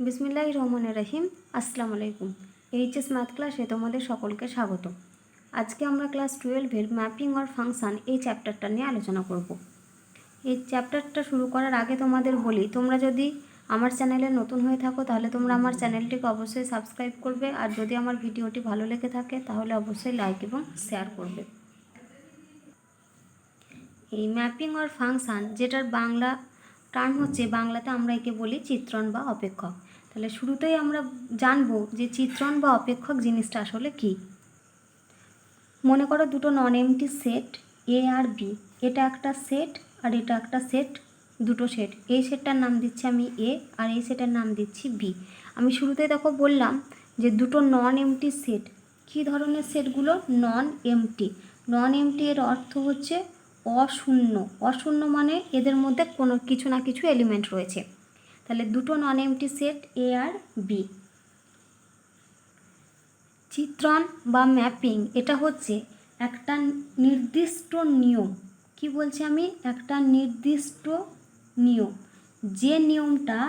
বিসমিল্লাহির রহমানির রহিম। আসসালামু আলাইকুম। এইচএস ম্যাথ ক্লাসে তোমাদের সকলকে স্বাগত। আজকে আমরা ক্লাস 12-এর ম্যাপিং অর ফাংশন এই চ্যাপ্টারটা নিয়ে আলোচনা করব। এই চ্যাপ্টারটা শুরু করার আগে তোমাদের বলি, তোমরা যদি আমার চ্যানেলে নতুন হয়ে থাকো তাহলে তোমরা আমার চ্যানেলটিকে অবশ্যই সাবস্ক্রাইব করবে, আর যদি আমার ভিডিওটি ভালো লেগে থাকে তাহলে অবশ্যই লাইক এবং শেয়ার করবে। এই ম্যাপিং অর ফাংশন, যেটার বাংলা টার্ম হচ্ছে, বাংলাতে আমরা একে বলি চিত্রণ বা অপেক্ষক। তাহলে শুরুতেই আমরা জানবো যে চিত্রণ বা অপেক্ষক জিনিসটা আসলে কী। মনে করো দুটো নন এমটি সেট এ আর বি, এটা একটা সেট আর এটা একটা সেট, দুটো সেট। এই সেটটার নাম দিচ্ছি আমি এ আর এই সেটের নাম দিচ্ছি বি। আমি শুরুতেই দেখো বললাম যে দুটো নন এমটি সেট। কী ধরনের সেটগুলো? নন এমটি। নন এমটি এর অর্থ হচ্ছে অশূন্য। অশূন্য মানে এদের মধ্যে কোনো কিছু না কিছু এলিমেন্ট রয়েছে। তাহলে দুটো নন এমটি সেট এ আর বি। চিত্রণ বা ম্যাপিং এটা হচ্ছে একটা নির্দিষ্ট নিয়ম। কি বলছি আমি? একটা নির্দিষ্ট নিয়ম, যে নিয়মটা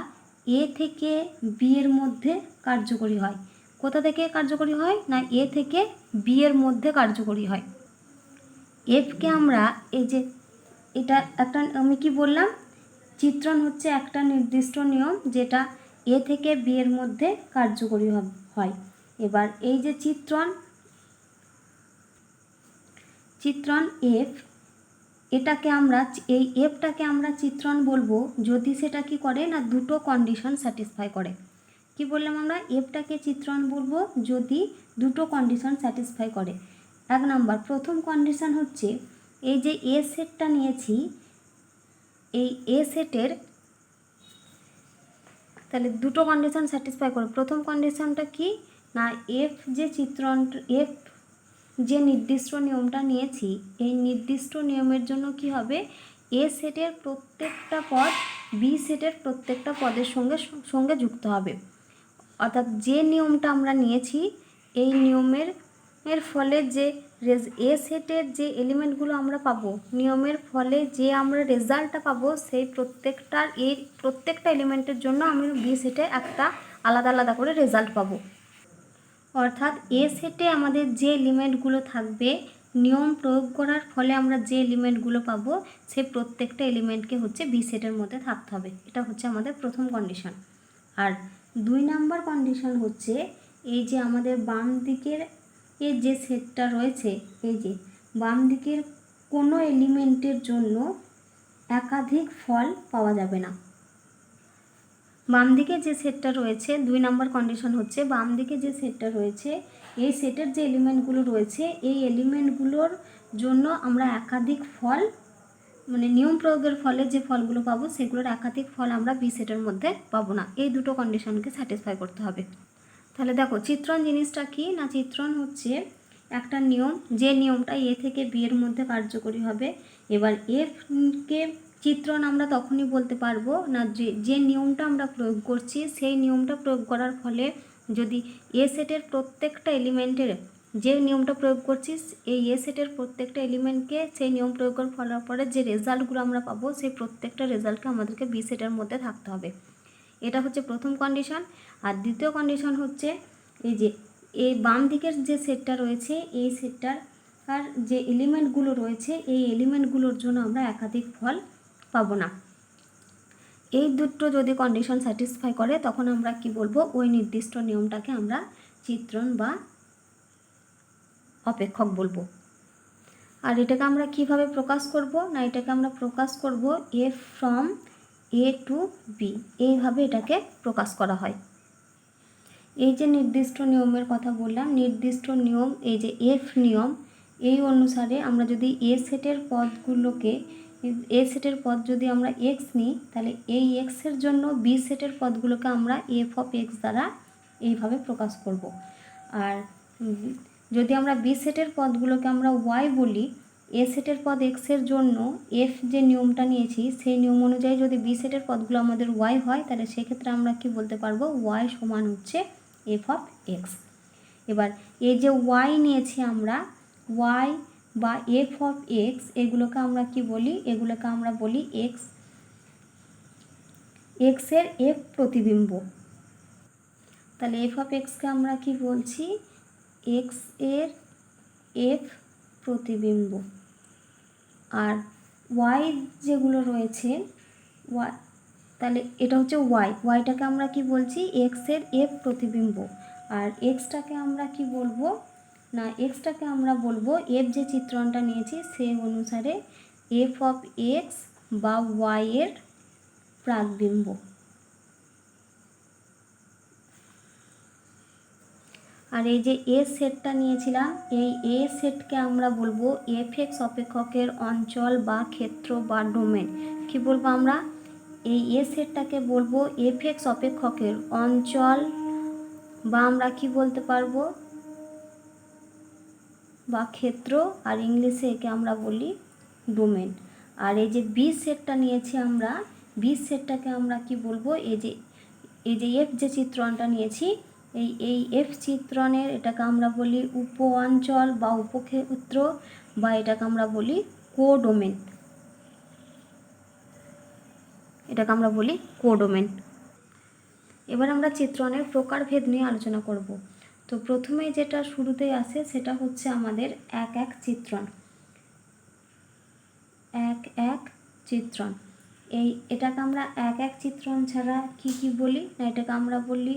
এ থেকে বি এর মধ্যে কার্যকরী হয়। কোথা থেকে কার্যকরী হয়? না, এ থেকে বি এর মধ্যে কার্যকরী হয়। এফকে আমরা এই যে এটা একটা, আমি কি বললাম, চিত্রণ হচ্ছে একটা নির্দিষ্ট নিয়ম যেটা এ থেকে বি এর মধ্যে কার্যকরী হয়। এবার এই যে চিত্রণ এফ, এটাকে আমরা, এই এফটাকে আমরা চিত্রণ বলবো যদি সেটা কি করে না, দুটো কন্ডিশন স্যাটিসফাই করে। কি বললাম আমরা? এফটাকে চিত্রণ বলবো যদি দুটো কন্ডিশন স্যাটিসফাই করে। এক নাম্বার, প্রথম কন্ডিশন হচ্ছে এই যে এ সেটটা নিয়েছি, এই এ সেটের তাহলে দুটো কন্ডিশন স্যাটিসফাই করে। প্রথম কন্ডিশনটা কি না, এফ যে নির্দিষ্ট নিয়মটা নিয়েছি, এই নির্দিষ্ট নিয়মের জন্য কি হবে, এ সেটের প্রত্যেকটা পদ বি সেটের প্রত্যেকটা পদের সঙ্গে যুক্ত হবে। অর্থাৎ যে নিয়মটা আমরা নিয়েছি, এই নিয়মের ফলে যে এ সেটের যে এলিমেন্টগুলো আমরা পাবো, নিয়মের ফলে যে আমরা রেজাল্টটা পাবো, সেই প্রত্যেকটা এলিমেন্টের জন্য আমি বি সেটে একটা আলাদা আলাদা করে রেজাল্ট পাবো। অর্থাৎ এ সেটে আমাদের যে এলিমেন্টগুলো থাকবে, নিয়ম প্রয়োগ করার ফলে আমরা যে এলিমেন্টগুলো পাবো, সেই প্রত্যেকটা এলিমেন্টকে হচ্ছে বি সেটের মধ্যে থাকতে হবে। এটা হচ্ছে আমাদের প্রথম কন্ডিশন। আর 2 নাম্বার কন্ডিশন হচ্ছে এই যে আমাদের বাম দিকের যে সেটটা রয়েছে, এই যে বাম দিকের কোনো এলিমেন্টের জন্য একাধিক ফল পাওয়া যাবে না। বাম দিকে যে সেটটা রয়েছে, 2 নাম্বার কন্ডিশন হচ্ছে বাম দিকে যে সেটটা রয়েছে, এই সেটের যে এলিমেন্টগুলো রয়েছে, এই এলিমেন্টগুলোর জন্য আমরা একাধিক ফল, মানে নিয়ম প্রয়োগের ফলে যে ফলগুলো পাবো, সেগুলোর একাধিক ফল আমরা বি সেটের মধ্যে পাবো না। এই দুটো কন্ডিশনকে স্যাটিসফাই করতে হবে। তাহলে দেখো, চিত্রণ জিনিসটা কি না, চিত্রণ হচ্ছে একটা নিয়ম, যে নিয়মটা এ থেকে বি এর মধ্যে কার্যকরী হবে। এবার এফকে চিত্রণ আমরা তখনই বলতে পারবো না যে নিয়মটা আমরা প্রয়োগ করছি, সেই নিয়মটা প্রয়োগ করার ফলে যদি এ সেটের প্রত্যেকটা এলিমেন্টের, যে নিয়মটা প্রয়োগ করছি এই এ সেটের প্রত্যেকটা এলিমেন্টকে সেই নিয়ম প্রয়োগ করার পরে যে রেজাল্টগুলো আমরা পাবো, সেই প্রত্যেকটা রেজাল্টকে আমাদেরকে বি সেটের মধ্যে থাকতে হবে। এটা হচ্ছে প্রথম কন্ডিশন। আর দ্বিতীয় কন্ডিশন হচ্ছে এই যে এই বাম দিকের যে সেটটা রয়েছে, এই সেটটার আর যে এলিমেন্টগুলো রয়েছে, এই এলিমেন্টগুলোর জন্য আমরা একাধিক ফল পাবো না। এই দুটো যদি কন্ডিশন স্যাটিসফাই করে, তখন আমরা কি বলবো, ওই নির্দিষ্ট নিয়মটাকে আমরা চিত্রণ বা অপেক্ষক বলবো। আর এটাকে আমরা কিভাবে প্রকাশ করব না, এটাকে আমরা প্রকাশ করব F from A to B, এইভাবে এটাকে প্রকাশ করা হয়। এই যে নির্দিষ্ট নিয়মের কথা বললাম, নির্দিষ্ট নিয়ম, এই যে এফ নিয়ম, এই অনুসারে আমরা যদি এ সেটের পদ যদি আমরা এক্স নিই, তাহলে এই এক্সের জন্য বি সেটের পদগুলোকে আমরা এফ অফ এক্স দ্বারা এইভাবে প্রকাশ করব। আর যদি আমরা বি সেটের পদগুলোকে আমরা ওয়াই বলি, এ সেটের পদ এক্সের জন্য এফ যে নিয়মটা নিয়েছি, সেই নিয়ম অনুযায়ী যদি বি সেটের পদগুলো আমাদের ওয়াই হয়, তাহলে সেক্ষেত্রে আমরা কি বলতে পারবো, ওয়াই সমান হচ্ছে এফ অফ এক্স। এবার এই যে ওয়াই নিয়েছি আমরা, ওয়াই বা এফ অফ এক্স, এগুলোকে আমরা কি বলি, এগুলোকে আমরা বলি এক্সের এফ প্রতিবিম্ব। তাহলে এফ অফ এক্সকে আমরা কি বলছি, এক্স এর এফ প্রতিবিম্ব। আর ওয়াই যেগুলো রয়েছে ওয়াই, তাহলে এটা হচ্ছে ওয়াইটাকে আমরা কি বলছি, এক্স এর এফ প্রতিবিম্ব। আর এক্সটাকে আমরা কি বলবো না, এক্সটাকে আমরা বলবো এফ যে চিত্রণটা নিয়েছি সেই অনুসারে এফ অফ এক্স বা ওয়াই এর প্রাকবিম্ব। আর এই যে এ সেটটা নিয়েছিলাম, এই এ সেটকে আমরা বলবো এফ এক্স অপেক্ষকের অঞ্চল বা ক্ষেত্র বা ডোমেন। কি বলবো আমরা, এই এ সেটটাকে বলবো এফ এক্স অপেক্ষকের অঞ্চল, বা আমরা কি বলতে পারবো, বা ক্ষেত্র, আর ইংলিশে একে আমরা বলি ডোমেন। আর এই যে বি সেটটা নিয়েছি আমরা, বি সেটটাকে আমরা কি বলবো, এই যে এফ যে চিত্রণটা নিয়েছি, এই এফ চিত্রণের এটাকে আমরা বলি উপ অঞ্চল বা উপক্ষেত্র, বা এটাকে আমরা বলি কোডোমেন। এটাকে আমরা বলি কোডোমেন। এবার আমরা চিত্রণের প্রকারভেদ নিয়ে আলোচনা করব। তো প্রথমে যেটা শুরুতেই আসে সেটা হচ্ছে আমাদের এক এক চিত্রণ। এক এক চিত্রণ, এটাকে আমরা এক এক চিত্রণ ছাড়া কি বলি না, এটাকে আমরা বলি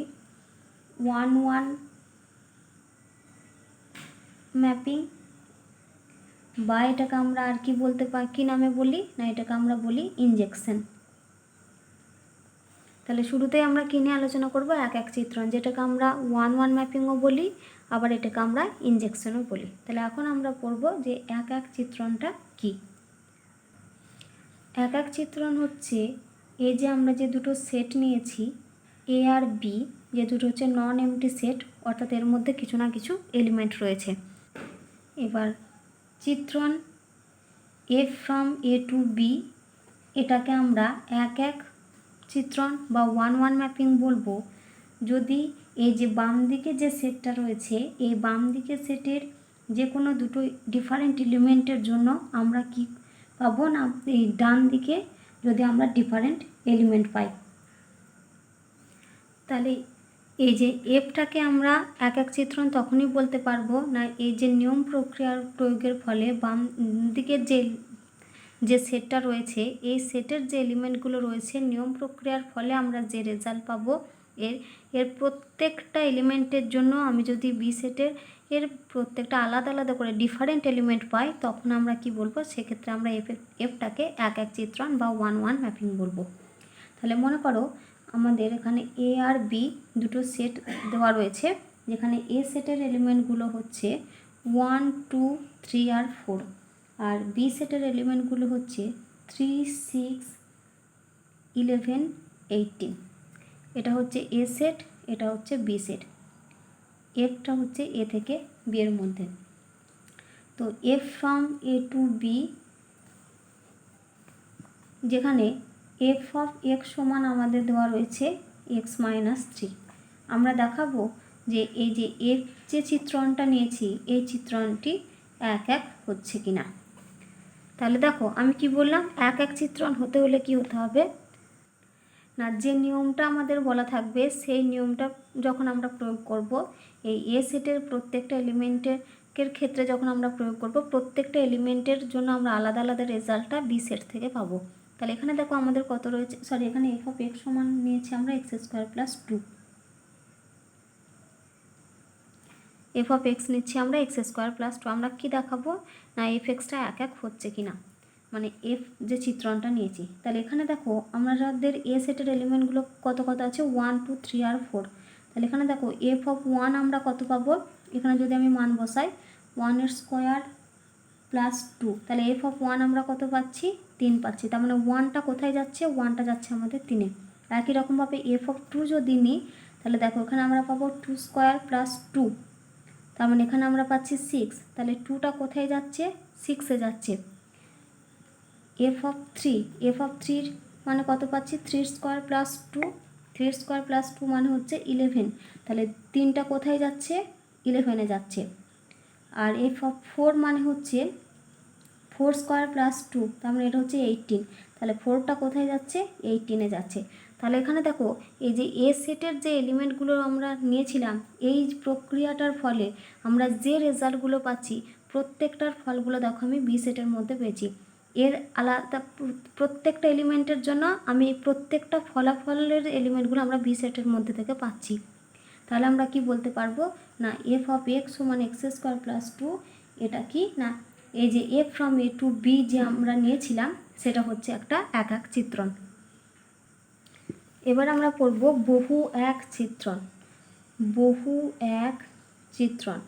ওয়ান ওয়ান ম্যাপিং, বা এটাকে আমরা আর কি বলতে পারি, কী নামে বলি না, এটাকে আমরা বলি ইনজেকশন। তাহলে শুরুতেই আমরা কী নিয়ে আলোচনা করব, এক এক চিত্রণ, যেটাকে আমরা ওয়ান ওয়ান ম্যাপিংও বলি, আবার এটাকে আমরা ইনজেকশনও বলি। তাহলে এখন আমরা পড়ব যে এক এক চিত্রণটা কি। এক এক চিত্রণ হচ্ছে এই যে আমরা যে দুটো সেট নিয়েছি এ আর বি, যে দুটো হচ্ছে নন এমটি সেট, অর্থাৎ এর মধ্যে কিছু না কিছু এলিমেন্ট রয়েছে। এবার চিত্রণ F from A to B, এটাকে আমরা এক এক চিত্রণ বা ওয়ান ওয়ান ম্যাপিং বলবো যদি এই যে বাম দিকে যে সেটটা রয়েছে, এই বাম দিকে সেটের যে কোনো দুটো ডিফারেন্ট এলিমেন্টের জন্য আমরা কি পাবো না, এই ডান দিকে যদি আমরা ডিফারেন্ট এলিমেন্ট পাই। তাহলে এই যে এফটাকে আমরা এক এক চিত্রণ তখনই বলতে পারবো না, এই যে নিয়ম প্রক্রিয়ার প্রয়োগের ফলে বাম দিকের যে সেটটা রয়েছে, এই সেটের যে এলিমেন্টগুলো রয়েছে, নিয়ম প্রক্রিয়ার ফলে আমরা যে রেজাল্ট পাবো, এর প্রত্যেকটা এলিমেন্টের জন্য আমি যদি বি সেটের প্রত্যেকটা আলাদা আলাদা করে ডিফারেন্ট এলিমেন্ট পাই, তখন আমরা কি বলবো, সেক্ষেত্রে আমরা এফটাকে এক এক চিত্রণ বা ওয়ান ওয়ান ম্যাপিং বলবো। তাহলে মনে করো আমাদের এখানে এ আর বি দুটো সেট দেওয়া রয়েছে, যেখানে এ সেটের এলিমেন্টগুলো হচ্ছে 1 2 3 আর 4, আর বি সেটের এলিমেন্টগুলো হচ্ছে 3 6 11 18। এটা হচ্ছে এ সেট, এটা হচ্ছে বি সেট। এফটা হচ্ছে এ থেকে বি এর মধ্যে। তো f from A to B, যেখানে এফ অফ এক্স সমান আমাদের দেওয়া রয়েছে এক্স মাইনাস 3, আমরা দেখাবো যে এই যে এফ যে চিত্রণটা নিয়েছি এই চিত্রণটি এক এক হচ্ছে কিনা। তাহলে দেখো আমি কি বললাম, এক এক চিত্রণ হতে হলে কি হতে হবে না, যে নিয়মটা আমাদের বলা থাকবে সেই নিয়মটা যখন আমরা প্রয়োগ করব, এই এ সেটের প্রত্যেকটা এলিমেন্টের ক্ষেত্রে যখন আমরা প্রয়োগ করব, প্রত্যেকটা এলিমেন্টের জন্য আমরা আলাদা আলাদা রেজাল্টটা বি সেট থেকে পাবো। তাহলে এখানে দেখো আমাদের কত রয়েছে, সরি এখানে এফ অফ এক্স সমান নিয়েছি আমরা x square plus 2, F of x নিচ্ছি আমরা এক্স স্কোয়ার প্লাস 2। আমরা কি দেখাবো না, এফ এক্সটা এক এক হচ্ছে কিনা, মানে এফ যে চিত্রণটা নিয়েছি। তাহলে এখানে দেখো আমাদের এ সেটের এলিমেন্টগুলো কত কত আছে, 1 2 3 আর 4। তাহলে এখানে দেখো এফ অফ 1 আমরা কত পাবো, এখানে যদি আমি মান বসাই 1 এর স্কোয়ার প্লাস 2, তাহলে এফ অফ 1 আমরা কত পাচ্ছি, 3 পাচ্ছি। তার মানে 1টা কোথায় যাচ্ছে, 1টা যাচ্ছে আমাদের 3-এ। একই রকমভাবে এফ অফ 2 যদি নিই, তাহলে দেখো এখানে আমরা পাবো 2 স্কোয়ার প্লাস 2, তার মানে এখানে আমরা পাচ্ছি 6, তাহলে 2টা কোথায় যাচ্ছে, 6-এ যাচ্ছে। এফ অফ 3 মানে কত পাচ্ছি, 3 স্কোয়ার প্লাস 2, 3 স্কোয়ার প্লাস 2 মানে হচ্ছে 11, তাহলে 3টা কোথায় যাচ্ছে, 11-এ যাচ্ছে। আর এফ অফ 4 মানে হচ্ছে 4 স্কোয়ার প্লাস 2, তার মানে এটা হচ্ছে 18, তাহলে 4টা কোথায় যাচ্ছে, 18-এ যাচ্ছে। তাহলে এখানে দেখো এই যে এ সেটের যে এলিমেন্টগুলো আমরা নিয়েছিলাম, এই প্রক্রিয়াটার ফলে আমরা যে রেজাল্টগুলো পাচ্ছি প্রত্যেকটার ফলগুলো দেখো আমি বি সেটের মধ্যে পেয়েছি। এর আলাদা প্রত্যেকটা এলিমেন্টের জন্য আমি প্রত্যেকটা ফলাফলের এলিমেন্টগুলো আমরা বি সেটের মধ্যে থেকে পাচ্ছি। তাহলে আমরা কি বলতে পারবো না এফ অফ এক্স সমান এক্স স্কোয়ার প্লাস 2, এটা কি না এই যে f from A to B যে আমরা নিয়েছিলাম সেটা হচ্ছে একটা একক চিত্রণ। এবার আমরা পড়ব বহু এক চিত্রণ। বহু এক চিত্রণ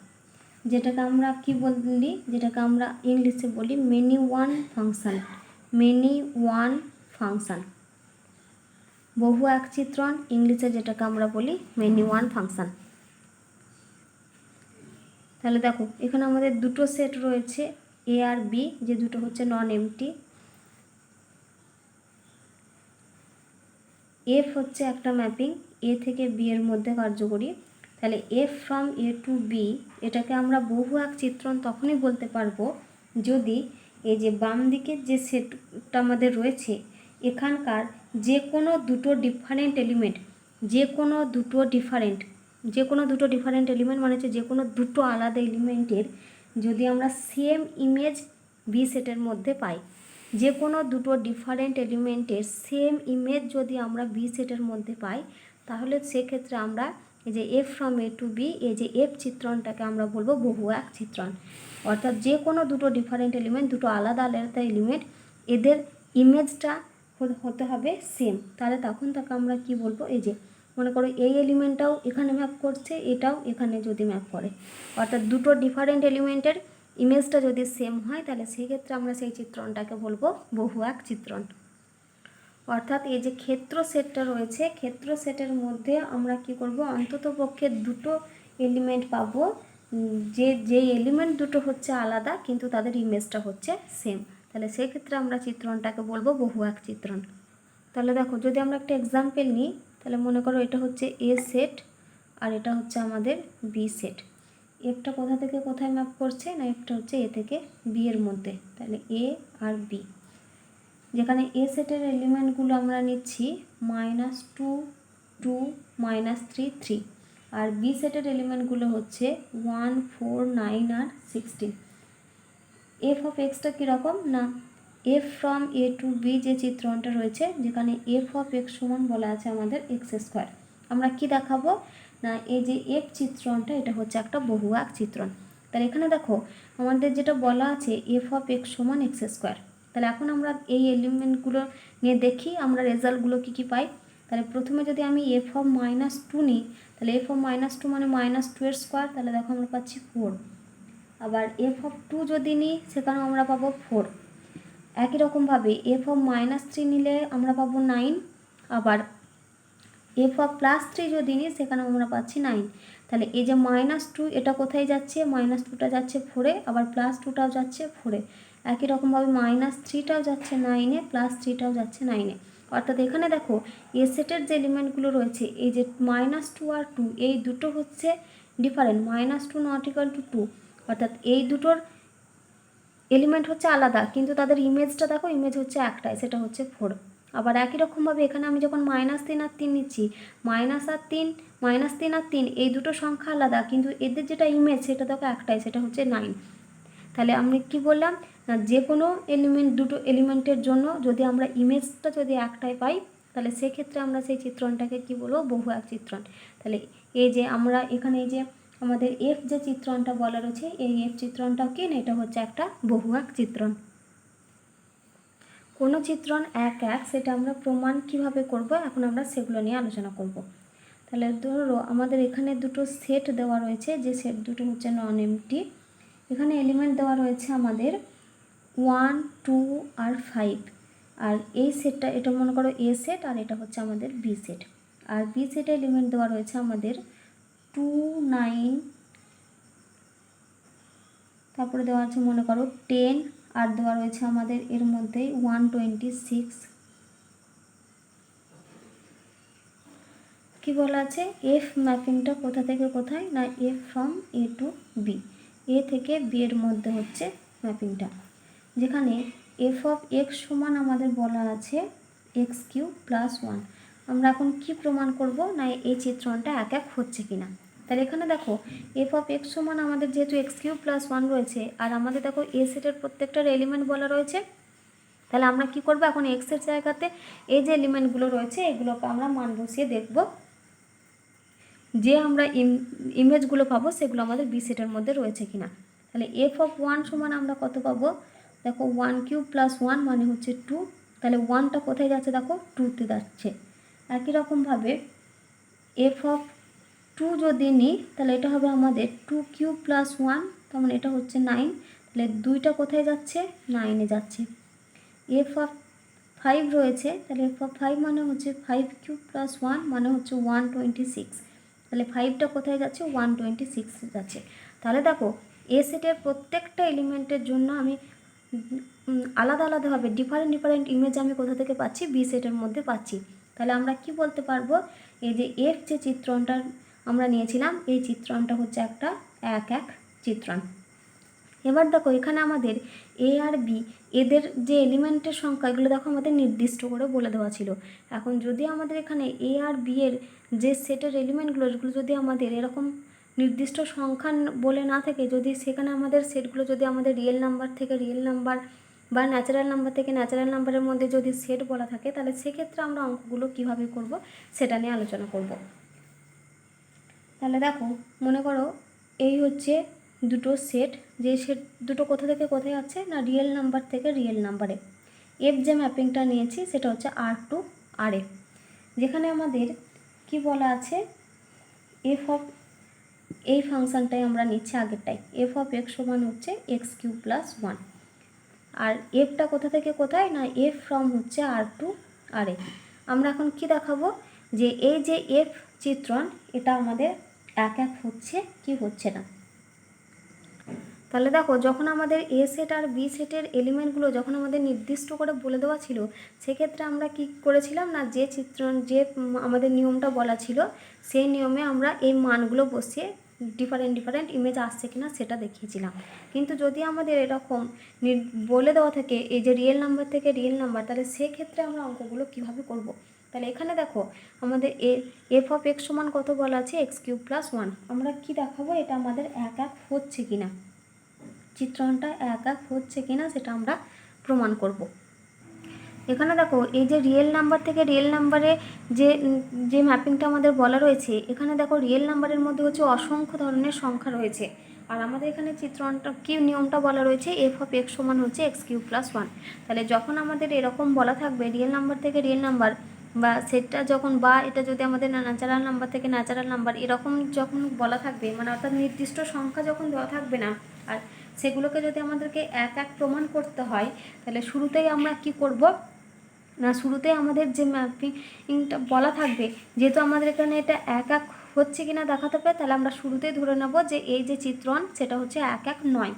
যেটাকে আমরা কি বলি, যেটাকে আমরা ইংলিশে বলি many one function. Many one function, বহু এক চিত্রণ, ইংলিশে যেটাকে আমরা বলি মেনি ওয়ান ফাংশন। তাহলে দেখো এখানে আমাদের দুটো সেট রয়েছে এ আর বি, যে দুটো হচ্ছে নন এমটি। এফ হচ্ছে একটা ম্যাপিং এ থেকে বি এর মধ্যে কার্যকরী। তাহলে f from A to B এটাকে আমরা বহু এক চিত্রণ তখনই বলতে পারবো যদি এই যে বাম দিকের যে সেটটা আমাদের রয়েছে এখানকার যে কোনো দুটো ডিফারেন্ট এলিমেন্ট, যে কোনো দুটো ডিফারেন্ট এলিমেন্ট মানে হচ্ছে যে কোনো দুটো আলাদা এলিমেন্টের যদি আমরা সেম ইমেজ বি সেটের মধ্যে পাই, যে কোনো দুটো ডিফারেন্ট এলিমেন্টের সেম ইমেজ যদি আমরা বি সেটের মধ্যে পাই, তাহলে সেক্ষেত্রে আমরা এই যে f from A to B এই যে এফ চিত্রণটাকে আমরা বলবো বহু এক চিত্রণ। অর্থাৎ যে কোনো দুটো ডিফারেন্ট এলিমেন্ট, দুটো আলাদা আলাদা এলিমেন্ট, এদের ইমেজটা হতে হবে সেম। তাহলে তখন তাকে আমরা কি বলবো, এই যে মনে করো এই এলিমেন্টটাও এখানে ম্যাপ করছে, এটাও এখানে যদি ম্যাপ করে, অর্থাৎ দুটো ডিফারেন্ট এলিমেন্টের ইমেজটা যদি সেম হয় তাহলে সেক্ষেত্রে আমরা সেই চিত্রণটাকে বলবো বহু এক চিত্রণ। অর্থাৎ এই যে ক্ষেত্র সেটটা রয়েছে, ক্ষেত্র সেটের মধ্যে আমরা কি করব, অন্ততপক্ষে দুটো এলিমেন্ট পাবো যে এলিমেন্ট দুটো হচ্ছে আলাদা কিন্তু তাদের ইমেজটা হচ্ছে সেম। তাহলে সেক্ষেত্রে আমরা চিত্রণটাকে বলবো বহু এক চিত্রণ। তাহলে দেখো যদি আমরা একটা এক্সাম্পল নিই, তাহলে মনে করো এটা হচ্ছে এ সেট আর এটা হচ্ছে আমাদের বি সেট। এফটা কোথা থেকে কোথায় ম্যাপ করছে না, এফটা হচ্ছে এ থেকে বি এর মধ্যে। তাহলে এ আর বি, যেখানে এ সেটের এলিমেন্টগুলো আমরা নিচ্ছি -2 2 -3 3, আর বি সেটের এলিমেন্টগুলো হচ্ছে 1 4 9 আর 16। এফ অফ এক্সটা কীরকম না F from A to B যে চিত্রণটা রয়েছে, যেখানে এফ অফ এক্স সমান বলা আছে আমাদের এক্স স্কোয়ার। আমরা কি দেখাবো না এই যে এফ চিত্রণটা এটা হচ্ছে একটা বহু এক চিত্রণ। তাহলে এখানে দেখো আমাদের যেটা বলা আছে এফ অফ এক্স সমান এক্স স্কোয়ার। তাহলে এখন আমরা এই এলিমেন্টগুলো নিয়ে দেখি আমরা রেজাল্টগুলো কী কী পাই। তাহলে প্রথমে যদি আমি এফ অফ -2 নিই, তাহলে এফ অফ -2 মানে -2 এর স্কোয়ার, তাহলে দেখো আমরা পাচ্ছি 4। আবার এফ অফ 2 যদি নিই সেখানেও আমরা পাবো 4। একই রকমভাবে এফ অফ -3 নিলে আমরা পাবো 9। আবার এফ অফ +3 যদি নিই সেখানেও আমরা পাচ্ছি 9। তাহলে এই যে -2 এটা কোথায় যাচ্ছে, -2টা যাচ্ছে 4-এ, আবার +2টাও যাচ্ছে 4-এ। একই রকমভাবে -3টাও যাচ্ছে 9-এ, +3টাও যাচ্ছে 9-এ। অর্থাৎ এখানে দেখো এ সেটের যে এলিমেন্টগুলো রয়েছে এই যে -2 আর 2 এই দুটো হচ্ছে ডিফারেন্ট, -2 নট ইকুয়াল টু 2, অর্থাৎ এই দুটোর এলিমেন্ট হচ্ছে আলাদা কিন্তু তাদের ইমেজটা দেখো ইমেজ হচ্ছে একটাই, সেটা হচ্ছে 4। আবার একই রকমভাবে এখানে আমি যখন -3 আর 3 নিচ্ছি, -3 আর 3 এই দুটো সংখ্যা আলাদা কিন্তু এদের যেটা ইমেজ সেটা দেখো একটাই, সেটা হচ্ছে 9। তাহলে আমি কি বললাম না যে কোনো দুটো এলিমেন্টের জন্য যদি আমরা ইমেজটা যদি একটাই পাই তাহলে সেক্ষেত্রে আমরা সেই চিত্রণটাকে কি বলবো, বহু এক চিত্রণ। তাহলে এই যে আমরা এখানে এই যে আমাদের এফ যে চিত্রণটা বলা রয়েছে এই এফ চিত্রণটাও কি না এটা হচ্ছে একটা বহু এক চিত্রণ। কোনো চিত্রণ এক এক সেটা আমরা প্রমাণ কিভাবে করব, এখন আমরা সেগুলো নিয়ে আলোচনা করব। তাহলে ধরো আমাদের এখানে দুটো সেট দেওয়া রয়েছে, যে সেট দুটো হচ্ছে নন এমটি। এখানে এলিমেন্ট দেওয়া রয়েছে আমাদের 1 2 আর 5। আর এই সেটটা এটা মনে করো এ সেট আর এটা হচ্ছে আমাদের বি সেট। আর বি সেটে এলিমেন্ট দেওয়া রয়েছে আমাদের 2 9, তারপরে দেওয়া আছে মনে করো 10, আর দেওয়া রয়েছে আমাদের এর মধ্যে 126। কি বলা আছে এফ ম্যাপিংটা কোথা থেকে কোথায় না F from A to B, A থেকে বি এর মধ্যে হচ্ছে ম্যাপিংটা, যেখানে এফ অফ এক্স সমান আমাদের বলা আছে x³ + 1। আমরা এখন কি প্রমাণ করব না এই চিত্রণটা এক এক হচ্ছে কিনা। তাহলে এখানে দেখো এফ অফ এক্স সমান আমাদের যেহেতু এক্স কিউব প্লাস ওয়ান রয়েছে, আর আমাদের দেখো এ সেটের প্রত্যেকটার এলিমেন্ট বলা রয়েছে, তাহলে আমরা কি করব, এখন এক্সের জায়গাতে এই যে এলিমেন্টগুলো রয়েছে এগুলোকে আমরা মান বসিয়ে দেখব যে আমরা ইমেজগুলো পাবো সেগুলো আমাদের বি সেটের মধ্যে রয়েছে কিনা। তাহলে এফ অফ ওয়ান সমান আমরা কত পাবো, দেখো ওয়ান কিউব প্লাস ওয়ান মানে হচ্ছে টু, তাহলে ওয়ানটা কোথায় যাচ্ছে, দেখো টুতে যাচ্ছে। একই রকমভাবে এফ অফ টু যদি নিই তাহলে এটা হবে আমাদের টু কিউব প্লাস ওয়ান, তার মানে এটা হচ্ছে নাইন, তাহলে দুইটা কোথায় যাচ্ছে, নাইনে যাচ্ছে। এফ অফ ফাইভ রয়েছে, তাহলে এফ অফ ফাইভ মানে হচ্ছে ফাইভ কিউব প্লাস ওয়ান মানে হচ্ছে 126, তাহলে ফাইভটা কোথায় যাচ্ছে, 126 যাচ্ছে। তাহলে দেখো এ সেটের প্রত্যেকটা এলিমেন্টের জন্য আমি আলাদা আলাদাভাবে ডিফারেন্ট ইমেজ আমি কোথা থেকে পাচ্ছি, বি সেটের মধ্যে পাচ্ছি। তাহলে আমরা কি বলতে পারবো, এই যে এফ যে চিত্রণটা আমরা নিয়েছিলাম এই চিত্রণটা হচ্ছে একটা এক এক চিত্রণ। এবার দেখো এখানে আমাদের এ আর বি এদের যে এলিমেন্টের সংখ্যা এগুলো দেখো আমাদের নির্দিষ্ট করে বলে দেওয়া ছিল। এখন যদি আমাদের এখানে এ আর বি এর যে সেটের এলিমেন্টগুলো এগুলো যদি আমাদের এরকম নির্দিষ্ট সংখ্যা বলে না থাকে, যদি সেখানে আমাদের সেটগুলো যদি আমাদের রিয়েল নাম্বার থেকে রিয়েল নাম্বার বা ন্যাচারাল নাম্বার থেকে ন্যাচারাল নাম্বারের মধ্যে যদি সেট বলা থাকে, তাহলে সেক্ষেত্রে আমরা অঙ্কগুলো কীভাবে করব সেটা নিয়ে আলোচনা করব। তাহলে দেখো মনে করো এই হচ্ছে দুটো সেট, যে সেট দুটো কোথা থেকে কোথায় আছে না রিয়েল নাম্বার থেকে রিয়েল নাম্বারে। এফ যে ম্যাপিংটা নিয়েছি সেটা হচ্ছে আর টু আর এ, যেখানে আমাদের কি বলা আছে, এফ অফ এই ফাংশানটাই আমরা নিচ্ছি আগেরটাই, এফ অফ এক্স সমান হচ্ছে এক্স কিউব প্লাস ওয়ান, আর এফটা কোথা থেকে কোথায় না এফ ফ্রম হচ্ছে আর টু আর এ। আমরা এখন কি দেখাবো যে এই যে এফ চিত্রণ এটা আমাদের এক এক হচ্ছে কি হচ্ছে না। তাহলে দেখো যখন আমাদের এ সেট আর বি সেটের এলিমেন্টগুলো যখন আমাদের নির্দিষ্ট করে বলে দেওয়া ছিল, সেক্ষেত্রে আমরা কি করেছিলাম না যে চিত্রণ যে আমাদের নিয়মটা বলা ছিল সেই নিয়মে আমরা এই মানগুলো বসিয়ে ডিফারেন্ট ইমেজ আসছে কিনা সেটা দেখিয়েছিলাম। কিন্তু যদি আমাদের এরকম বলে দেওয়া থাকে এই যে রিয়েল নাম্বার থেকে রিয়েল নাম্বার, তাহলে সেক্ষেত্রে আমরা অঙ্কগুলো কিভাবে করব। তাহলে এখানে দেখো আমাদের এফ অফ এক্স সমান কত বলা আছে, এক্স কিউব প্লাস ওয়ান। আমরা কি দেখাবো এটা আমাদের এক এক হচ্ছে কিনা, চিত্রণটা এক এক হচ্ছে কিনা সেটা আমরা প্রমাণ করব। এখানে দেখো এই যে রিয়েল নাম্বার থেকে রিয়েল নাম্বারে যে যে ম্যাপিংটা আমাদের বলা রয়েছে, এখানে দেখো রিয়েল নাম্বারের মধ্যে হচ্ছে অসংখ্য ধরনের সংখ্যা রয়েছে, আর আমাদের এখানে চিত্রণটা কি নিয়মটা বলা রয়েছে, এফ অফ এক্স সমান হচ্ছে এক্স কিউব প্লাস ওয়ান। তাহলে যখন আমাদের এরকম বলা থাকবে রিয়েল নাম্বার থেকে রিয়েল নাম্বার বা সেটা যখন বা এটা যদি আমাদের ন্যাচারাল নাম্বার থেকে ন্যাচারাল নাম্বার এরকম যখন বলা থাকবে, মানে অর্থাৎ নির্দিষ্ট সংখ্যা যখন দেওয়া থাকবে না আর সেগুলোকে যদি আমাদেরকে এক এক প্রমাণ করতে হয়, তাহলে শুরুতেই আমরা কি করব না, শুরুতেই আমাদের যে ম্যাপিংটা বলা থাকবে যেহেতু আমাদের এখানে এটা এক এক হচ্ছে কিনা দেখাতে হবে, তাহলে আমরা শুরুতেই ধরে নেব যে এই যে চিত্রণ সেটা হচ্ছে এক এক নয়।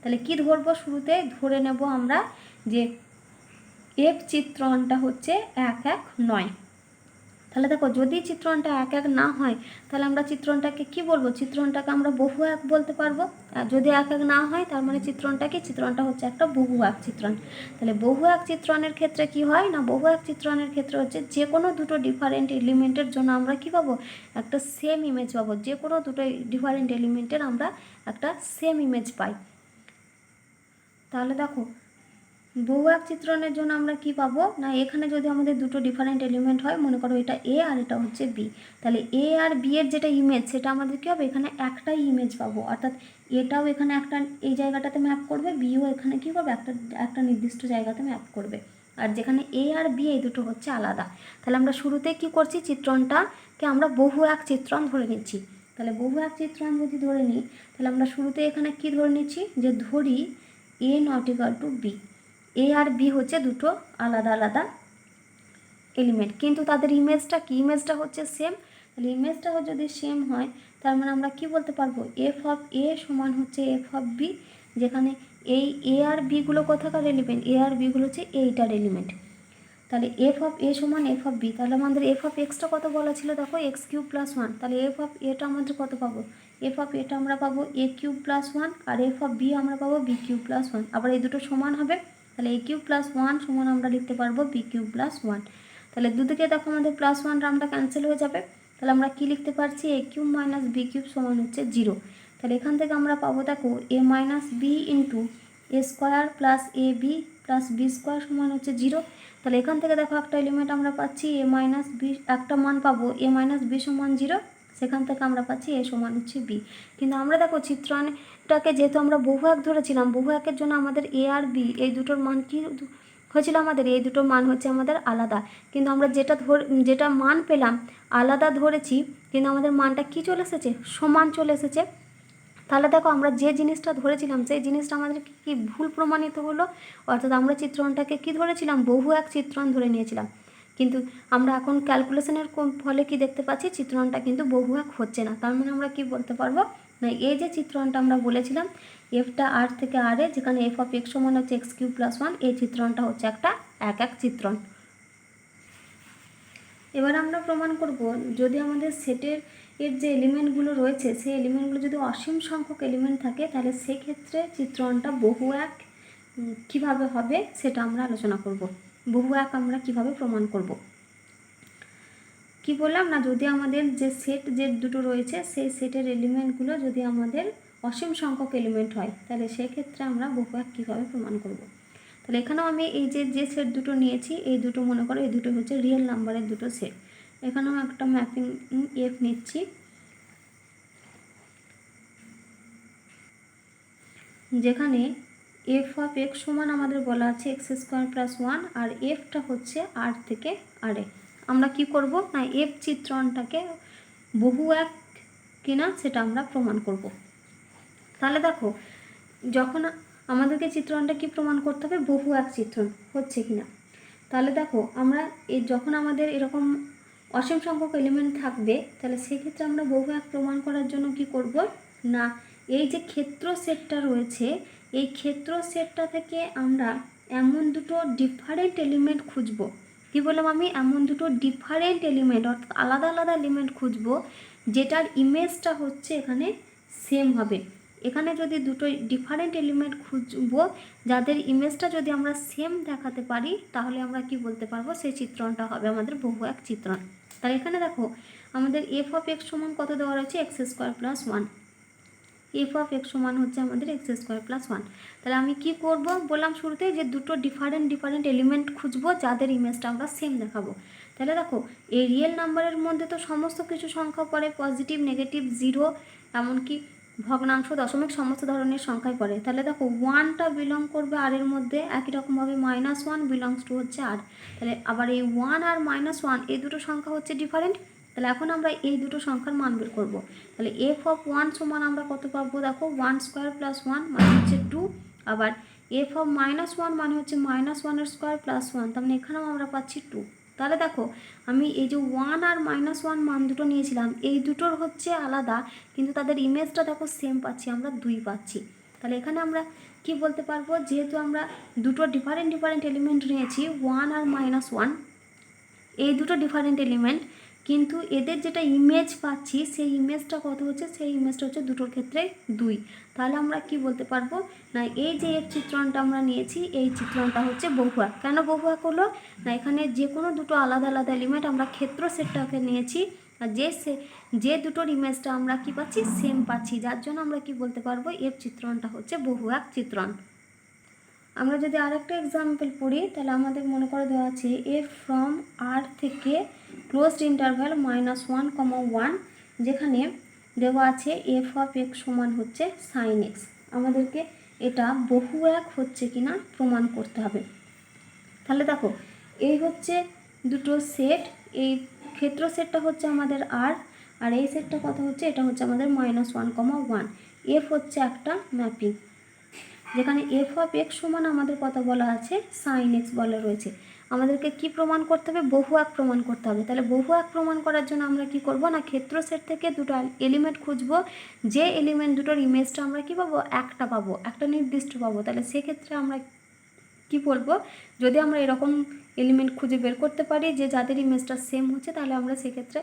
তাহলে কি ধরবো, শুরুতে ধরে নেব আমরা যে এফ চিত্রণটা হচ্ছে এক এক নয়। তাহলে দেখো যদি চিত্রণটা এক এক না হয় তাহলে আমরা চিত্রণটাকে কি বলবো, চিত্রণটাকে আমরা বহু এক বলতে পারবো। আর যদি এক এক না হয় তার মানে চিত্রণটা হচ্ছে একটা বহু এক চিত্রণ। তাহলে বহু এক চিত্রণের ক্ষেত্রে কি হয় না, বহু এক চিত্রণের ক্ষেত্রে হচ্ছে যে কোনো দুটো ডিফারেন্ট এলিমেন্টের জন্য আমরা কি পাবো, একটা সেম ইমেজ পাবো। যে কোনো দুটো ডিফারেন্ট এলিমেন্টের আমরা একটা সেম ইমেজ পাই। তাহলে দেখো বহু এক চিত্রণের জন্য আমরা কি পাবো না, এখানে যদি আমাদের দুটো ডিফারেন্ট এলিমেন্ট হয়, মনে করো এটা এ আর এটা হচ্ছে বি, তাহলে এ আর বি এর যেটা ইমেজ সেটা আমাদের কী হবে, এখানে একটাই ইমেজ পাবো, অর্থাৎ এটাও এখানে একটা এই জায়গাটাতে ম্যাপ করবে, বিও এখানে কী করবে একটা নির্দিষ্ট জায়গাতে ম্যাপ করবে। আর যেখানে এ আর বি এই দুটো হচ্ছে আলাদা। তাহলে আমরা শুরুতে কি করছি, চিত্রণটাকে আমরা বহু এক চিত্রণ ধরে নিচ্ছি। তাহলে বহু এক চিত্রণ যদি ধরে নিই তাহলে আমরা শুরুতে এখানে কি ধরে নিচ্ছি, যে ধরি A not equal to B. A আর বি হচ্ছে দুটো আলাদা আলাদা এলিমেন্ট, কিন্তু তাদের ইমেজটা কি, ইমেজটা হচ্ছে সেম। তাহলে ইমেজটা যদি সেম হয় তার মানে আমরা কি বলতে পারবো, এফ অফ এ সমান হচ্ছে এফ অফ বি, যেখানে এই এ আর বিগুলো কোথাকার এলিমেন্ট, এ আর বিগুলো হচ্ছে এইটার এলিমেন্ট। তাহলে এফ অফ এ সমান এফ অফ বি, তাহলে আমাদের এফ অফ এক্সটা কত বলা ছিল, দেখো এক্স কিউব প্লাস ওয়ান। তাহলে এফ অফ এটা আমাদের কত পাবো, এফ অফ এটা আমরা পাবো এ কিউব প্লাস ওয়ান, আর এফ অফ বি আমরা পাবো বি কিউব প্লাস ওয়ান। আবার এই দুটো সমান হবে, তাহলে এ কিউব প্লাস ওয়ান সমান আমরা লিখতে পারবো বি কিউব প্লাস ওয়ান। তাহলে দুদিকে দেখো আমাদের +1 টার্মটা ক্যান্সেল হয়ে যাবে। তাহলে আমরা কি লিখতে পারছি, a cube minus B cube সমান হচ্ছে 0। তাহলে এখান থেকে আমরা পাবো দেখো a minus B into A square plus A B plus B square সমান হচ্ছে 0। তাহলে এখান থেকে দেখো একটা এলিমেন্ট আমরা পাচ্ছি a মাইনাস বি, একটা মান পাবো a মাইনাস বি সমান 0, সেখান থেকে আমরা পাচ্ছি a সমান হচ্ছে b। কিন্তু আমরা দেখো চিত্রটাকে যেহেতু আমরা বহু এক ধরেছিলাম, বহু একের জন্য আমাদের a আর b এই দুটোর মান কি হয়েছিল, আমাদের এই দুটোর মান হচ্ছে আমাদের আলাদা। কিন্তু আমরা যেটা মান পেলাম আলাদা ধরেছি, কিন্তু আমাদের মানটা কি চলে এসেছে, সমান চলে এসেছে। তাহলে দেখো আমরা যে জিনিসটা ধরেছিলাম সেই জিনিসটা আমাদের কি ভুল প্রমাণিত হলো, অর্থাৎ আমরা চিত্রণটাকে কি ধরেছিলাম, বহু এক চিত্রণ ধরে নিয়েছিলাম। কিন্তু আমরা এখন ক্যালকুলেশনের ফলে কি দেখতে পাচ্ছি, চিত্রণটা কিন্তু বহু এক হচ্ছে না। তার মানে আমরা কি বলতে পারবো না, এই যে চিত্রণটা আমরা বলেছিলাম এফটা আর থেকে আরে, যেখানে এফ অফ এক্স সমান হচ্ছে এক্স কিউব প্লাস 1, এই চিত্রণটা হচ্ছে একটা এক চিত্রণ। এবার আমরা প্রমাণ করব যদি আমাদের সেটের যে এলিমেন্টগুলো রয়েছে সেই এলিমেন্টগুলো যদি অসীম সংখ্যক এলিমেন্ট থাকে, তাহলে সেক্ষেত্রে চিত্রণটা বহু এক কীভাবে হবে সেটা আমরা আলোচনা করব। বহু এক আমরা কিভাবে প্রমাণ করব। কি বললাম না, যদি আমাদের যে সেট যে দুটো রয়েছে সেই সেটের এলিমেন্টগুলো যদি আমাদের অসীম সংখ্যক এলিমেন্ট হয়, তাহলে সেক্ষেত্রে আমরা বহু এক কীভাবে প্রমাণ করব। তাহলে এখানেও আমি এই যে সেট দুটো নিয়েছি, এই দুটো মনে করো এই দুটো হচ্ছে রিয়েল নাম্বারের দুটো সেট। এখানেও একটা ম্যাপিং এফ নিচ্ছি, যেখানে এফ অফ এক্স সমান আমাদের বলা আছে এক্স স্কোয়ার প্লাস 1, আর এফটা হচ্ছে আর থেকে আরে। আমরা কি করব না, এফ চিত্রণটাকে বহু এক কিনা সেটা আমরা প্রমাণ করব। তাহলে দেখো যখন আমাদেরকে চিত্রণটা কি প্রমাণ করতে হবে, বহু এক চিত্রণ হচ্ছে কিনা। তাহলে দেখো আমরা যখন আমাদের এরকম অসীম সংখ্যক এলিমেন্ট থাকবে, তাহলে সেক্ষেত্রে আমরা বহু এক প্রমাণ করার জন্য কি করব না, এই যে ক্ষেত্র সেটটা রয়েছে এই ক্ষেত্র সেটটা থেকে আমরা এমন দুটো ডিফারেন্ট এলিমেন্ট খুঁজব। কি বললাম আমি, এমন দুটো ডিফারেন্ট এলিমেন্ট অর্থাৎ আলাদা আলাদা এলিমেন্ট খুঁজব যেটার ইমেজটা হচ্ছে এখানে সেম হবে। এখানে যদি দুটো ডিফারেন্ট এলিমেন্ট খুঁজব যাদের ইমেজটা যদি আমরা সেম দেখাতে পারি, তাহলে আমরা কি বলতে পারবো, সেই চিত্রণটা হবে আমাদের বহু এক চিত্রণ। তাহলে এখানে দেখো আমাদের এফ অফ এক্স সমান কত দেওয়া রয়েছে, x square plus 1। F of x সমান হচ্ছে আমাদের এক্স স্কোয়ার প্লাস 1। তাহলে আমি কি করব বললাম শুরুতে, যে দুটো ডিফারেন্ট এলিমেন্ট খুঁজবো যাদের ইমেজটা আমরা সেম দেখাবো। তাহলে দেখো এই রিয়েল নাম্বারের মধ্যে তো সমস্ত কিছু সংখ্যা পড়ে, পজিটিভ নেগেটিভ জিরো এমনকি ভগ্নাংশ দশমিক সমস্ত ধরনের সংখ্যায় পড়ে। তাহলে দেখো 1টা বিলং করবে আর এর মধ্যে, একই রকমভাবে -1 বিলংস টু হচ্ছে আর। তাহলে আবার এই 1 আর -1 এই দুটো সংখ্যা হচ্ছে ডিফারেন্ট। তাহলে এখন আমরা এই দুটো সংখ্যার মান বের করব। তাহলে এফ অফ 1 সমান আমরা কত পাবো, দেখো 1 স্কোয়ার প্লাস 1 মানে হচ্ছে 2। আবার এফ অফ -1 মানে হচ্ছে -1 স্কোয়ার প্লাস 1, তার মানে এখানেও আমরা পাচ্ছি 2। তাহলে দেখো আমি এই যে 1 আর -1 মান দুটো নিয়েছিলাম এই দুটোর হচ্ছে আলাদা, কিন্তু তাদের ইমেজটা দেখো সেম পাচ্ছি, আমরা 2 পাচ্ছি। তাহলে এখানে আমরা কি বলতে পারবো, যেহেতু আমরা দুটো ডিফারেন্ট এলিমেন্ট নিয়েছি 1 আর -1, এই দুটো ডিফারেন্ট এলিমেন্ট, কিন্তু এদের যেটা ইমেজ পাচ্ছি সেই ইমেজটা কত হচ্ছে, সেই ইমেজটা হচ্ছে দুটোর ক্ষেত্রে 2। তাহলে আমরা কি বলতে পারবো না, এই যে এর চিত্রণটা আমরা নিয়েছি এই চিত্রণটা হচ্ছে বহু এক। কেন বহু এক হলো না, এখানে যে কোনো দুটো আলাদা আলাদা এলিমেন্ট আমরা ক্ষেত্র সেটটাকে নিয়েছি, আর যে দুটোর ইমেজটা আমরা কি পাচ্ছি সেম পাচ্ছি, যার জন্য আমরা কি বলতে পারবো এর চিত্রণটা হচ্ছে বহু এক চিত্রণ। আমরা যদি আরেকটা এক্সাম্পল পড়ি, তাহলে আমাদের মনে করে দেওয়া আছে এফ ফ্রম আর থেকে ক্লোজড ইন্টারভ্যাল -1, যেখানে দেওয়া আছে এফ অফ এক্স সমান হচ্ছে সাইন এক্স। আমাদেরকে এটা বহু এক হচ্ছে কিনা প্রমাণ করতে হবে। তাহলে দেখো এই হচ্ছে দুটো সেট, এই ক্ষেত্র সেটটা হচ্ছে আমাদের আর এই সেটটা কত হচ্ছে, এটা হচ্ছে আমাদের -1, এফ হচ্ছে একটা ম্যাপিং, যেখানে এফ অফ এক্স সমান আমাদের কত বলা আছে সাইন এক্স বলা রয়েছে। আমাদেরকে কি প্রমাণ করতে হবে, বহু এক প্রমাণ করতে হবে। তাহলে বহু এক প্রমাণ করার জন্য আমরা কি করব না, ক্ষেত্র সেট থেকে দুটো এলিমেন্ট খুঁজবো, যে এলিমেন্ট দুটোর ইমেজটা আমরা কি পাবো, একটা পাবো, একটা নির্দিষ্ট পাবো। তাহলে সেক্ষেত্রে আমরা কি বলবো, যদি আমরা এরকম এলিমেন্ট খুঁজে বের করতে পারি যে যাদের ইমেজটা সেম হচ্ছে, তাহলে আমরা সেক্ষেত্রে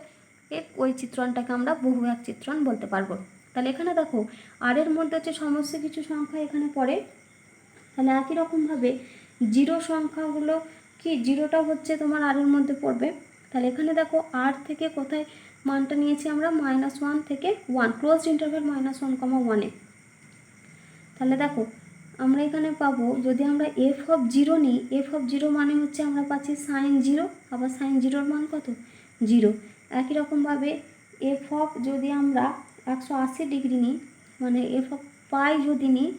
ওই চিত্রণটাকে আমরা বহু এক চিত্রণ বলতে পারবো। তাহলে এখানে দেখো আর এর মধ্যে হচ্ছে সমস্ত কিছু সংখ্যা এখানে পড়ে, তাহলে একই রকমভাবে জিরো সংখ্যাগুলো কি জিরোটা হচ্ছে তোমার আরের মধ্যে পড়বে। তাহলে এখানে দেখো আর থেকে কোথায় মানটা নিয়েছি আমরা, -1 থেকে 1, ক্লোজ ইন্টারভ্যাল -1, 1, তাহলে দেখো আমরা এখানে পাবো যদি আমরা f(0) নিই, f(0) মানে হচ্ছে আমরা পাচ্ছি sin 0, আবার sin 0 মান কত 0। একই রকমভাবে যদি আমরা 180 ডিগ্রি নিই, মানে f(π) যদি নিই,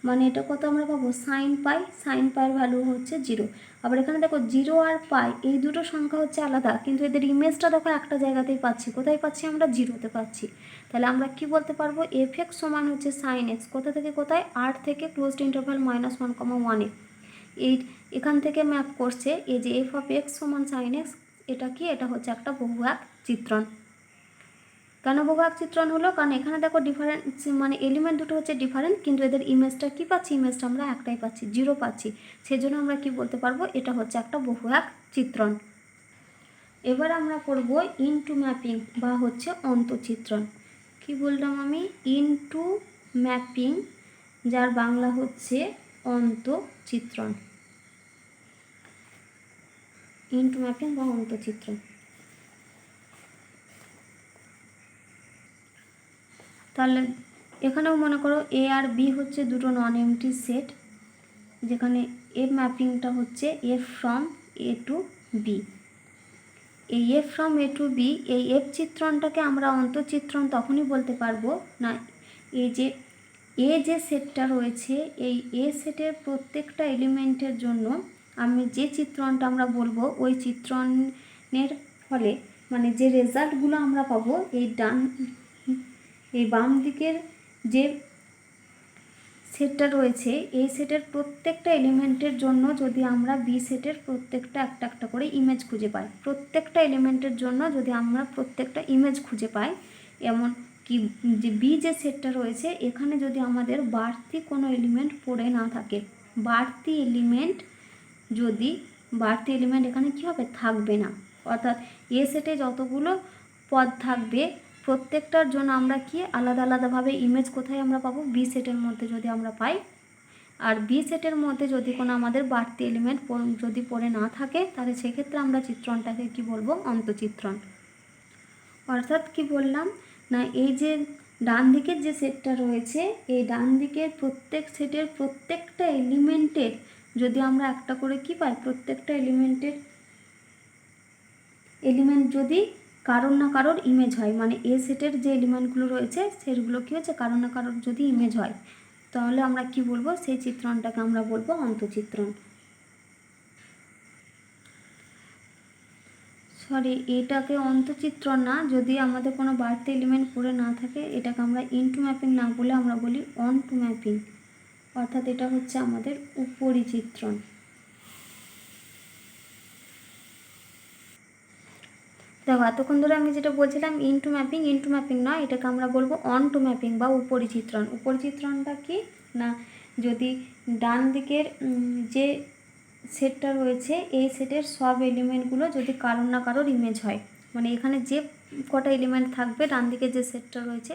মানে এটা কত আমরা পাবো sin π, sin π এর ভ্যালু হচ্ছে 0। আবার এখানে দেখো 0 আর π এই দুটো সংখ্যা হচ্ছে আলাদা, কিন্তু এদের ইমেজটা দেখো একটা জায়গাতেই পাচ্ছি। কোথায় পাচ্ছি আমরা, 0তে পাচ্ছি। তাহলে আমরা কি বলতে পারবো, f(x) সমান হচ্ছে sin x, কোথা থেকে কোথায়, r থেকে ক্লোজড ইন্টারভ্যাল -1, 1, এই এখান থেকে ম্যাপ করছে এই যে f(x) সমান sin x, এটা কি, এটা হচ্ছে একটা বহুঘাত চিত্রণ। কেন বহুঘাত চিত্রণ হলো, কারণ এখানে দেখো ডিফারেন্ট মানে এলিমেন্ট দুটো হচ্ছে ডিফারেন্ট, কিন্তু এদের ইমেজটা কি পাচ্ছি, ইমেজটা আমরা একটাই পাচ্ছি, 0 পাচ্ছি। সেজন্য আমরা কি বলতে পারবো, এটা হচ্ছে একটা বহুঘাত চিত্রণ। এবার আমরা করব ইনটু ম্যাপিং বা হচ্ছে অন্তঃচিত্রণ। কি বললাম আমি, ইনটু ম্যাপিং, যার বাংলা হচ্ছে অন্তঃচিত্রণ। ইনটু ম্যাপিং বা অন্তঃচিত্রণ। তাহলে এখানেও মনে করো এ আর বি হচ্ছে দুটো নন এমটি সেট, যেখানে এফ ম্যাপিংটা হচ্ছে F from A to B. এই F from A to B, এই এফ চিত্রণটাকে আমরা অন্তঃচিত্রণ তখনই বলতে পারবো না, এই যে এ যে সেটটা রয়েছে, এই এ সেটের প্রত্যেকটা এলিমেন্টের জন্য আমি যে চিত্রণটা আমরা বলবো, ওই চিত্রণের ফলে মানে যে রেজাল্টগুলো আমরা পাবো, এই বাম দিকের যে সেটটা রয়েছে, এই সেটের প্রত্যেকটা এলিমেন্টের জন্য যদি আমরা বি সেটের প্রত্যেকটা একটা একটা করে ইমেজ খুঁজে পাই, প্রত্যেকটা এলিমেন্টের জন্য যদি আমরা প্রত্যেকটা ইমেজ খুঁজে পাই, এমন কি যে বি যে সেটটা রয়েছে, এখানে যদি আমাদের বাড়তি কোনো এলিমেন্ট পড়ে না থাকে, বাড়তি এলিমেন্ট এখানে কি হবে, থাকবে না। অর্থাৎ এ সেটে যতগুলো পদ থাকবে প্রত্যেকটার জন্য আমরা কি আলাদা আলাদাভাবে ইমেজ কোথায় আমরা পাবো, বি সেটের মধ্যে যদি আমরা পাই। আর বি সেটের মধ্যে যদি কোনো আমাদের বাড়তি এলিমেন্ট যদি পড়ে না থাকে, তাহলে সেক্ষেত্রে আমরা চিত্রণটাকে কি বলবো, অন্তঃচিত্রণ। অর্থাৎ কি বললাম না, এই যে ডান দিকের যে সেটটা রয়েছে, এই ডান দিকের প্রত্যেক সেটের প্রত্যেকটা এলিমেন্টের যদি আমরা একটা করে কি পাই, প্রত্যেকটা এলিমেন্ট যদি কারোর না কারোর ইমেজ হয়, মানে এ সেটের যে এলিমেন্টগুলো রয়েছে সেগুলো কী হচ্ছে, কারোর না কারোর যদি ইমেজ হয়, তাহলে আমরা কি বলবো, সেই চিত্রণটাকে আমরা বলবো অন্তঃচিত্রণ। সরি, এটাকে অন্তঃচিত্রণ না, যদি আমাদের কোনো বাড়তি এলিমেন্ট পড়ে না থাকে, এটাকে আমরা ইনটু ম্যাপিং না বলে আমরা বলি অন টু ম্যাপিং, অর্থাৎ এটা হচ্ছে আমাদের উপরিচিত্রণ। দেখো এতক্ষণ ধরে আমি যেটা বলছিলাম ইনটু ম্যাপিং নয়, এটাকে আমরা বলবো অন টু ম্যাপিং বা উপরিচিত্রণ। উপরিচিত্রণটা কি না, যদি ডান দিকের যে সেটটা রয়েছে, এই সেটের সব এলিমেন্টগুলো যদি কারোর না কারোর ইমেজ হয়, মানে এখানে যে কটা এলিমেন্ট থাকবে ডান দিকে যে সেটটা রয়েছে,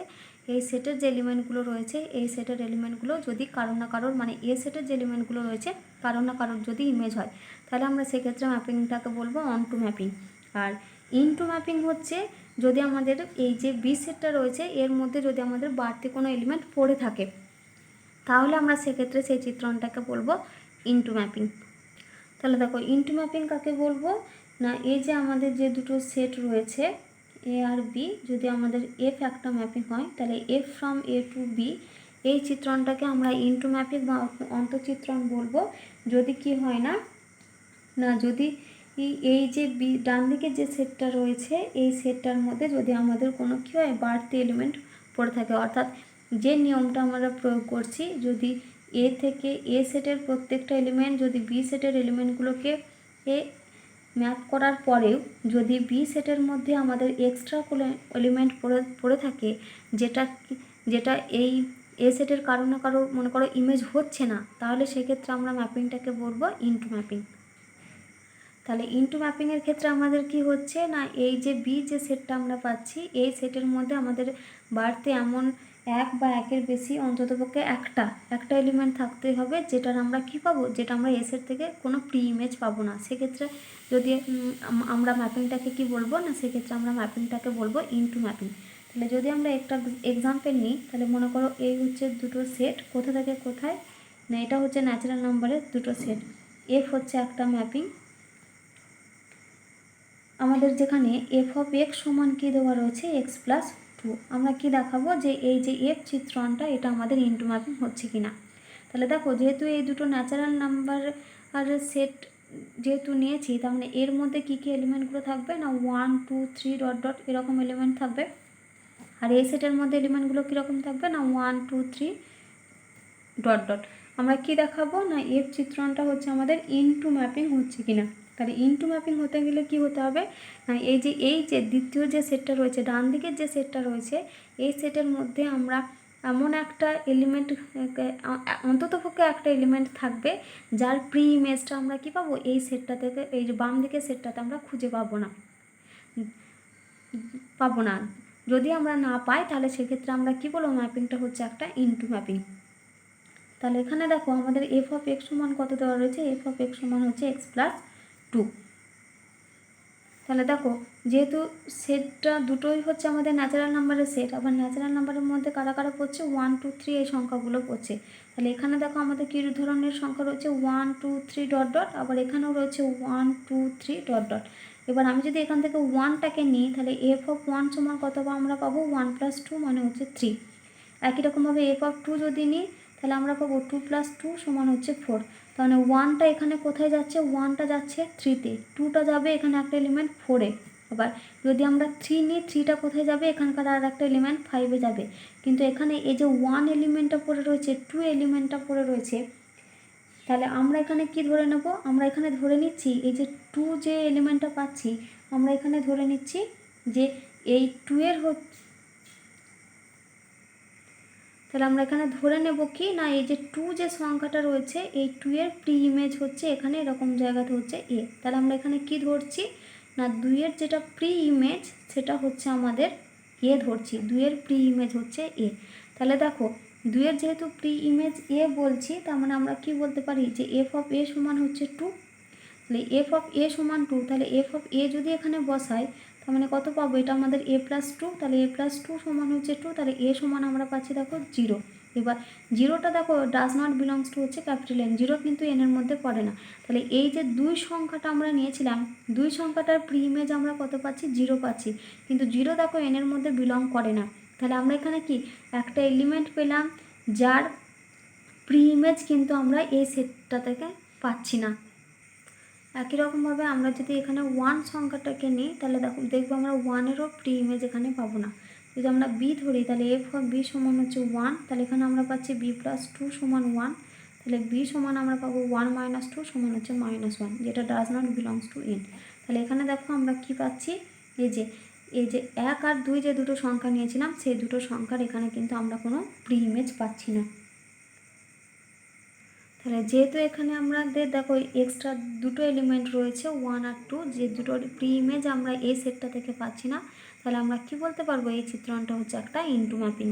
এই সেটের যে এলিমেন্টগুলো রয়েছে, এই সেটের এলিমেন্টগুলো যদি কারোর না কারোর, মানে এ সেটের যে এলিমেন্টগুলো রয়েছে কারোর না কারোর যদি ইমেজ হয়, তাহলে আমরা সেক্ষেত্রে ম্যাপিংটাকে বলবো অন টু ম্যাপিং। আর ইনটু ম্যাপিং হচ্ছে যদি আমাদের এই যে বি সেটটা রয়েছে, এর মধ্যে যদি আমাদের বাড়তি কোনো এলিমেন্ট পড়ে থাকে, তাহলে আমরা সেক্ষেত্রে সেই চিত্রণটাকে বলবো ইনটু ম্যাপিং। তাহলে দেখো ইনটু ম্যাপিং কাকে বলবো না, এই যে আমাদের যে দুটো সেট রয়েছে এ আর বি, যদি আমাদের এফ একটা ম্যাপিং হয়, তাহলে f from A to B, এই চিত্রণটাকে আমরা ইনটু ম্যাপিং বা অন্তঃচিত্রণ বলবো। যদি কি হয় না, যদি এই যে ডান দিকে যে সেটটা রয়েছে, এই সেটটার মধ্যে যদি আমাদের কোনো কী হয়, বাড়তি এলিমেন্ট পড়ে থাকে, অর্থাৎ যে নিয়মটা আমরা প্রয়োগ করছি, যদি এ থেকে এ সেটের প্রত্যেকটা এলিমেন্ট যদি বি সেটের এলিমেন্টগুলোকে ম্যাপ করার পরেও যদি বি সেটের মধ্যে আমাদের এক্সট্রা কোনো এলিমেন্ট পড়ে থাকে, যেটা এই এ সেটের কারো না কারো মনে করো ইমেজ হচ্ছে না, তাহলে সেক্ষেত্রে আমরা ম্যাপিংটাকে বলবো ইনটু ম্যাপিং। তাহলে ইনটু ম্যাপিংয়ের ক্ষেত্রে আমাদের কি হচ্ছে না, এই যে বি যে সেটটা আমরা পাচ্ছি, এই সেটের মধ্যে আমাদের বাড়তি এমন এক বা একের বেশি অন্ততপক্ষে একটা এলিমেন্ট থাকতে হবে যেটার আমরা কি পাবো, যেটা আমরা এসের থেকে কোনো প্রি ইমেজ পাবো না। সেক্ষেত্রে যদি আমরা ম্যাপিংটাকে কি বলবো না, সেক্ষেত্রে আমরা ম্যাপিংটাকে বলবো ইনটু ম্যাপিং। তাহলে যদি আমরা একটা এক্সাম্পল নিই, তাহলে মনে করো এই হচ্ছে দুটো সেট, কোথা থেকে কোথায় না, এটা হচ্ছে ন্যাচারাল নাম্বারের দুটো সেট, এফ হচ্ছে একটা ম্যাপিং আমাদের, যেখানে এফ অফ এক্স সমান কী দেওয়া রয়েছে এক্স প্লাস টু। আমরা কি দেখাবো যে এই যে এফ চিত্রণটা এটা আমাদের ইনটু ম্যাপিং হচ্ছে কি না। তাহলে দেখো যেহেতু এই দুটো ন্যাচারাল নাম্বার আর সেট যেহেতু নিয়েছি, তার মানে এর মধ্যে কী কী এলিমেন্টগুলো থাকবে না 1 2 3 ডট ডট এরকম এলিমেন্ট থাকবে। আর এই সেটের মধ্যে এলিমেন্টগুলো কীরকম থাকবে না 1 2 3 ডট ডট। আমরা কি দেখাবো না এফ চিত্রণটা হচ্ছে আমাদের ইনটু ম্যাপিং হচ্ছে কিনা। তাহলে ইনটু ম্যাপিং হতে গেলে কি হতে হবে না এই যে দ্বিতীয় যে সেটটা রয়েছে, ডান দিকের যে সেটটা রয়েছে, এই সেটের মধ্যে আমরা এমন একটা এলিমেন্ট, অন্ততপক্ষে একটা এলিমেন্ট থাকবে যার প্রি ইমেজটা আমরা কি পাবো এই সেটটা থেকে, এই যে বাম দিকের সেটটাতে আমরা খুঁজে পাবো না। যদি আমরা না পাই তাহলে সেক্ষেত্রে আমরা কি বলবো ম্যাপিংটা হচ্ছে একটা ইনটু ম্যাপিং। তাহলে এখানে দেখো আমাদের এফ অফ এক্স সমান কত দেওয়া রয়েছে, এফ অফ এক্স সমান হচ্ছে এক্স প্লাস টু। তাহলে দেখো যেহেতু সেটটা দুটোই হচ্ছে আমাদের ন্যাচারাল নাম্বারের সেট, আবার ন্যাচারাল নাম্বারের মধ্যে কারা কারা পড়ছে 1 2 3 এই সংখ্যাগুলো পড়ছে। তাহলে এখানে দেখো আমাদের কী ধরনের সংখ্যা রয়েছে 1 2 3 ডট ডট, আবার এখানেও রয়েছে 1 2 3 ডট ডট। এবার আমি যদি এখান থেকে 1টাকে নিই, তাহলে এফ অফ 1 সমান কত আমরা পাবো 1 প্লাস 2 মানে হচ্ছে 3। একই রকমভাবে এফ অফ 2 যদি নিই, তাহলে আমরা পাবো 2 প্লাস 2 সমান হচ্ছে 4। তাহলে 1টা এখানে কোথায় যাচ্ছে, 1টা যাচ্ছে 3তে, 2টা যাবে এখানে একটা এলিমেন্ট 4-এ। আবার যদি আমরা 3 নিই, 3টা কোথায় যাবে, এখানকার আর একটা এলিমেন্ট 5-এ যাবে। কিন্তু এখানে এই যে 1 এলিমেন্টটা পড়ে রয়েছে, 2 এলিমেন্টটা পড়ে রয়েছে, তাহলে আমরা এখানে কি ধরে নেব, আমরা এখানে ধরে নিচ্ছি এই যে 2 যে এলিমেন্টটা পাচ্ছি, আমরা এখানে ধরে নিচ্ছি যে এই 2 এর তাহলে আমরা এখানে ধরে নেব কি না এই যে 2 যে সংখ্যাটা রয়েছে, এই 2 এর প্রি ইমেজ হচ্ছে এখানে এরকম জায়গাতে হচ্ছে এ। তাহলে আমরা এখানে কি ধরছি না 2 এর যেটা প্রি ইমেজ সেটা হচ্ছে আমাদের এ ধরছি, 2 এর প্রি ইমেজ হচ্ছে এ। তাহলে দেখো 2 এর যেহেতু প্রি ইমেজ এ বলছি, তার মানে আমরা কি বলতে পারি যে এফ অফ এ সমান হচ্ছে 2। তাহলে এফ অফ এ সমান 2, তাহলে এফ অফ এ যদি এখানে বসাই, তার মানে কত পাবো, এটা আমাদের এ প্লাস 2, তাহলে এ প্লাস 2 সমান হচ্ছে 2, তাহলে এ সমান আমরা পাচ্ছি দেখো 0। এবার 0টা দেখো ডাজ নট বিলংস টু হচ্ছে ক্যাপিটাল এন, 0 কিন্তু এনের মধ্যে পড়ে না। তাহলে এই যে 2 সংখ্যাটা আমরা নিয়েছিলাম, 2 সংখ্যাটার প্রি ইমেজ আমরা কত পাচ্ছি 0 পাচ্ছি, কিন্তু 0 দেখো এনের মধ্যে বিলং করে না। তাহলে আমরা এখানে কি একটা এলিমেন্ট পেলাম যার প্রি ইমেজ কিন্তু আমরা এই সেটটা থেকে পাচ্ছি না। একই রকমভাবে আমরা যদি এখানে 1 সংখ্যাটাকে নিই, তাহলে দেখবো আমরা 1-এরও প্রি ইমেজ এখানে পাবো না। যদি আমরা বি ধরি, তাহলে এফ অফ বি সমান হচ্ছে 1, তাহলে এখানে আমরা পাচ্ছি বি প্লাস 2 সমান 1, তাহলে বি সমান আমরা পাবো 1 মাইনাস 2 সমান হচ্ছে -1, যেটা does not belongs to N. তাহলে এখানে দেখো আমরা কি পাচ্ছি, এই যে 1 আর 2 যে দুটো সংখ্যা নিয়েছিলাম, সেই দুটো সংখ্যার এখানে কিন্তু আমরা কোনো প্রি ইমেজ পাচ্ছি না। তাহলে যেহেতু এখানে আমাদের দেখো এক্সট্রা দুটো এলিমেন্ট রয়েছে 1 আর 2, যে দুটোর প্রি ইমেজ আমরা এই সেটটা থেকে পাচ্ছি না, তাহলে আমরা কি বলতে পারবো এই চিত্রণটা হচ্ছে একটা ইনটু ম্যাপিং।